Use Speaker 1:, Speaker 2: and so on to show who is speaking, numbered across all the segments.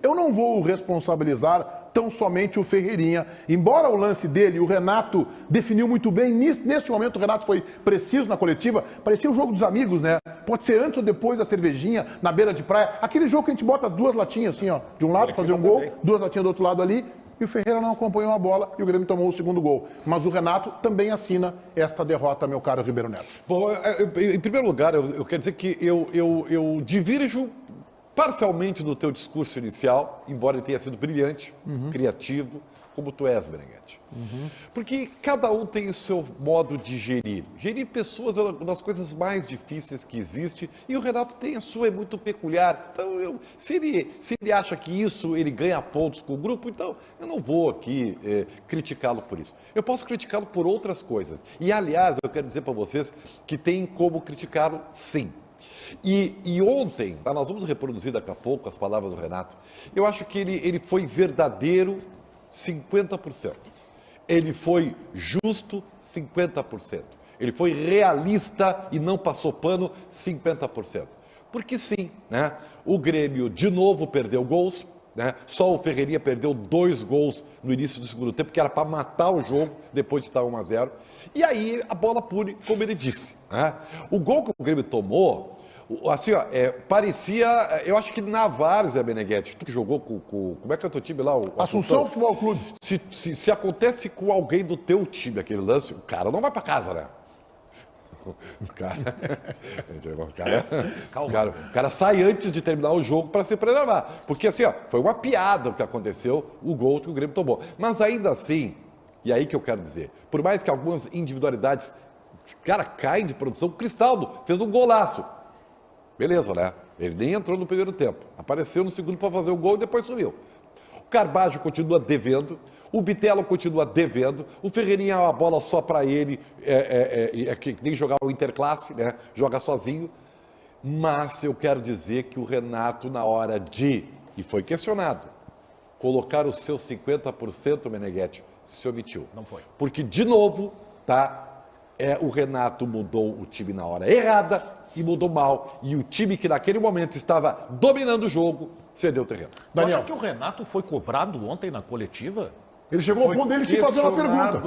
Speaker 1: eu não vou responsabilizar tão somente o Ferreirinha. Embora o lance dele, o Renato definiu muito bem, neste momento o Renato foi preciso na coletiva, parecia o jogo dos amigos, né? Pode ser antes ou depois da cervejinha, na beira de praia. Aquele jogo que a gente bota duas latinhas assim, ó, de um lado, fazer um gol, duas latinhas do outro lado ali, e o Ferreira não acompanhou a bola e o Grêmio tomou o segundo gol. Mas o Renato também assina esta derrota, meu caro Ribeiro Neto.
Speaker 2: Bom, em primeiro lugar, eu quero dizer que eu divirjo parcialmente do teu discurso inicial, embora ele tenha sido brilhante, criativo, como tu és, Meneghetti. Porque cada um tem o seu modo de gerir. Gerir pessoas é uma das coisas mais difíceis que existe, e o Renato tem a sua, é muito peculiar. Então, se ele acha que isso, ele ganha pontos com o grupo, então eu não vou aqui criticá-lo por isso. Eu posso criticá-lo por outras coisas. E, aliás, eu quero dizer para vocês que tem como criticá-lo, sim. E ontem, nós vamos reproduzir daqui a pouco as palavras do Renato, eu acho que ele foi verdadeiro 50%. Ele foi justo 50%. Ele foi realista e não passou pano 50%. Porque sim, né? O Grêmio de novo perdeu gols, né? Só o Ferreirinha perdeu 2 gols no início do segundo tempo, que era para matar o jogo depois de estar 1-0. E aí a bola pune, como ele disse, né? O gol que o Grêmio tomou, assim, ó, parecia, eu acho que na Várzea, Meneghetti, tu que jogou com, como é que é o teu time lá? O
Speaker 1: Assunção Futebol Clube.
Speaker 2: Se acontece com alguém do teu time aquele lance, o cara não vai para casa, né? O cara sai antes de terminar o jogo para se preservar. Porque assim, ó, foi uma piada o que aconteceu, o gol que o Grêmio tomou. Mas ainda assim, e aí que eu quero dizer, por mais que algumas individualidades, cara, caem de produção, o Cristaldo fez um golaço. Beleza, né? Ele nem entrou no primeiro tempo. Apareceu no segundo para fazer o gol e depois sumiu. O Carbajo continua devendo. O Bitelo continua devendo. O Ferreirinha é uma bola só para ele. Que nem jogar o Interclasse, né? Joga sozinho. Mas eu quero dizer que o Renato, na hora de, e foi questionado, colocar os seus 50%, Meneghetti, se omitiu.
Speaker 3: Não foi.
Speaker 2: Porque, de novo, tá? O Renato mudou o time na hora errada e mudou mal. E o time que naquele momento estava dominando o jogo, cedeu o terreno.
Speaker 3: Daniel, acha que o Renato foi cobrado ontem na coletiva?
Speaker 1: Ele chegou ao ponto dele se fazer uma pergunta.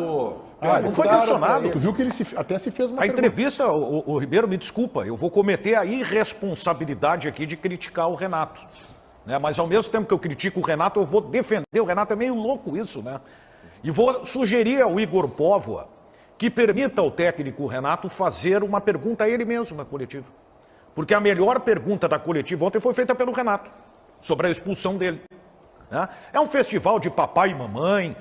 Speaker 3: Não foi questionado.
Speaker 1: Tu viu que ele até se fez uma pergunta.
Speaker 3: A entrevista, o Ribeiro, me desculpa, eu vou cometer a irresponsabilidade aqui de criticar o Renato. Né? Mas ao mesmo tempo que eu critico o Renato, eu vou defender. O Renato é meio louco isso, né? E vou sugerir ao Igor Póvoa que permita ao técnico Renato fazer uma pergunta a ele mesmo na coletiva. Porque a melhor pergunta da coletiva ontem foi feita pelo Renato, sobre a expulsão dele. Né? É um festival de papai e mamãe,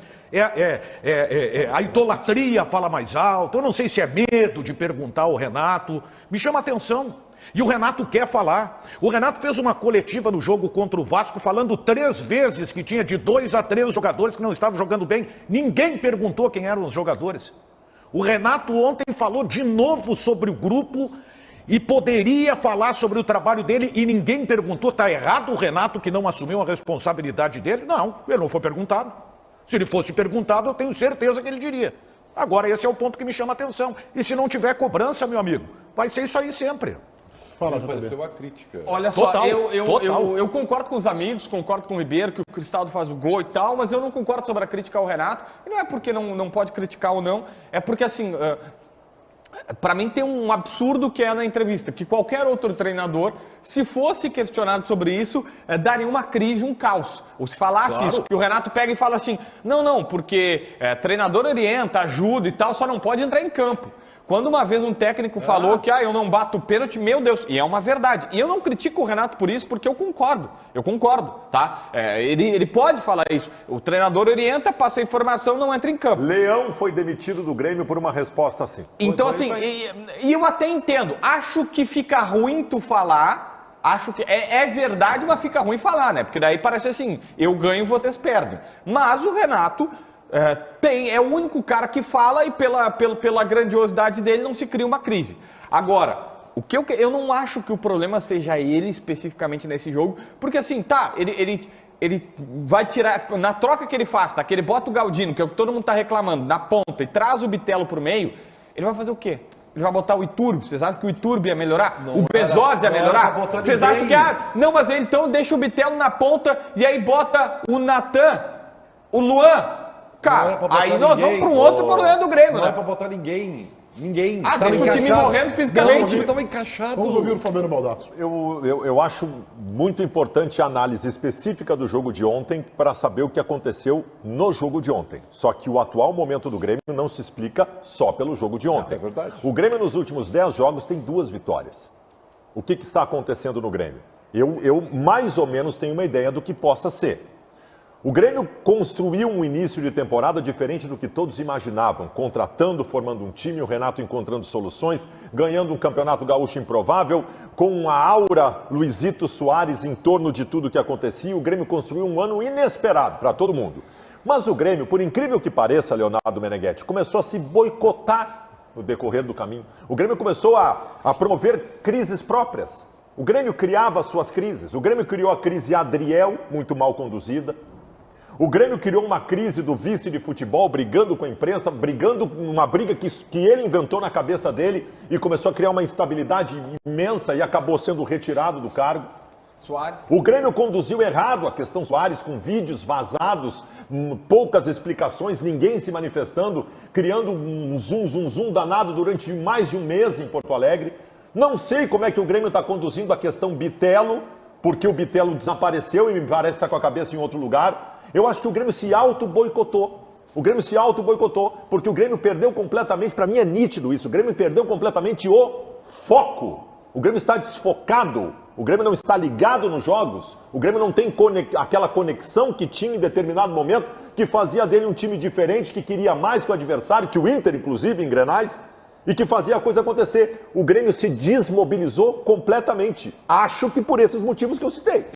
Speaker 3: a idolatria fala mais alto, eu não sei se é medo de perguntar ao Renato, me chama a atenção. E o Renato quer falar. O Renato fez uma coletiva no jogo contra o Vasco, falando 3 vezes que tinha de 2 a 3 jogadores que não estavam jogando bem. Ninguém perguntou quem eram os jogadores. O Renato ontem falou de novo sobre o grupo e poderia falar sobre o trabalho dele e ninguém perguntou. Está errado o Renato que não assumiu a responsabilidade dele? Não, ele não foi perguntado. Se ele fosse perguntado, eu tenho certeza que ele diria. Agora, esse é o ponto que me chama a atenção. E se não tiver cobrança, meu amigo, vai ser isso aí sempre.
Speaker 2: Fala, pareceu uma crítica.
Speaker 4: Olha só, eu concordo com os amigos, concordo com o Ribeiro, que o Cristaldo faz o gol e tal, mas eu não concordo sobre a crítica ao Renato. E não é porque não pode criticar ou não, é porque assim, para mim tem um absurdo que é na entrevista, que qualquer outro treinador, se fosse questionado sobre isso, daria uma crise, um caos. Ou se falasse isso, que o Renato pega e fala assim, não, porque treinador orienta, ajuda e tal, só não pode entrar em campo. Quando uma vez um técnico falou que eu não bato o pênalti, meu Deus, e é uma verdade. E eu não critico o Renato por isso, porque eu concordo, tá? Ele pode falar isso. O treinador orienta, passa a informação, não entra em campo.
Speaker 5: Leão foi demitido do Grêmio por uma resposta assim.
Speaker 4: Então assim, e eu até entendo, acho que fica ruim tu falar, acho que é verdade, mas fica ruim falar, né? Porque daí parece assim, eu ganho, vocês perdem. Mas o Renato... é o único cara que fala e pela grandiosidade dele não se cria uma crise. Agora, eu não acho que o problema seja ele especificamente nesse jogo, porque assim, ele vai tirar, na troca que ele faz, tá? Que ele bota o Galdino, que é o que todo mundo tá reclamando, na ponta e traz o Bitelo pro meio, ele vai fazer o quê? Ele vai botar o Iturbe. Vocês acham que o Iturbe ia melhorar?
Speaker 2: Não
Speaker 4: o Bezos ia
Speaker 2: não era
Speaker 4: melhorar?
Speaker 2: pra botar
Speaker 4: Vocês
Speaker 2: ninguém.
Speaker 4: acham que... não, mas então deixa o Bitelo na ponta e aí bota o Natan, o Luan.
Speaker 2: Não é
Speaker 4: Cara,
Speaker 2: pra botar
Speaker 4: aí nós vamos
Speaker 2: ninguém.
Speaker 4: para um outro problema do Grêmio,
Speaker 2: Não
Speaker 4: né?
Speaker 2: é pra botar ninguém. Ninguém.
Speaker 4: Ah,
Speaker 2: Tava
Speaker 4: deixa o time
Speaker 2: encaixado.
Speaker 4: morrendo fisicamente.
Speaker 2: Não, o time tava encaixado.
Speaker 1: Vamos ouvir o Fabiano Baldasso.
Speaker 5: Eu acho muito importante a análise específica do jogo de ontem para saber o que aconteceu no jogo de ontem. Só que o atual momento do Grêmio não se explica só pelo jogo de ontem.
Speaker 2: É verdade.
Speaker 5: O Grêmio nos últimos 10 jogos tem 2 vitórias. O que está acontecendo no Grêmio? Eu mais ou menos tenho uma ideia do que possa ser. O Grêmio construiu um início de temporada diferente do que todos imaginavam, contratando, formando um time, o Renato encontrando soluções, ganhando um campeonato gaúcho improvável, com uma aura Luizito Soares em torno de tudo que acontecia. O Grêmio construiu um ano inesperado para todo mundo. Mas o Grêmio, por incrível que pareça, Leonardo Meneghetti, começou a se boicotar no decorrer do caminho. O Grêmio começou a promover crises próprias. O Grêmio criava suas crises. O Grêmio criou a crise Adriel, muito mal conduzida. O Grêmio criou uma crise do vice de futebol, brigando com a imprensa, brigando uma briga que ele inventou na cabeça dele e começou a criar uma instabilidade imensa e acabou sendo retirado do cargo.
Speaker 4: Soares.
Speaker 5: O Grêmio conduziu errado a questão Soares, com vídeos vazados, poucas explicações, ninguém se manifestando, criando um zoom danado durante mais de um mês em Porto Alegre. Não sei como é que o Grêmio está conduzindo a questão Bitelo, porque o Bitelo desapareceu e me parece estar com a cabeça em outro lugar. Eu acho que o Grêmio se auto-boicotou. O Grêmio se auto-boicotou, porque o Grêmio perdeu completamente, para mim é nítido isso, o Grêmio perdeu completamente o foco. O Grêmio está desfocado, o Grêmio não está ligado nos jogos, o Grêmio não tem aquela conexão que tinha em determinado momento, que fazia dele um time diferente, que queria mais que o adversário, que o Inter, inclusive, em Grenais, e que fazia a coisa acontecer. O Grêmio se desmobilizou completamente. Acho que por esses motivos que eu citei.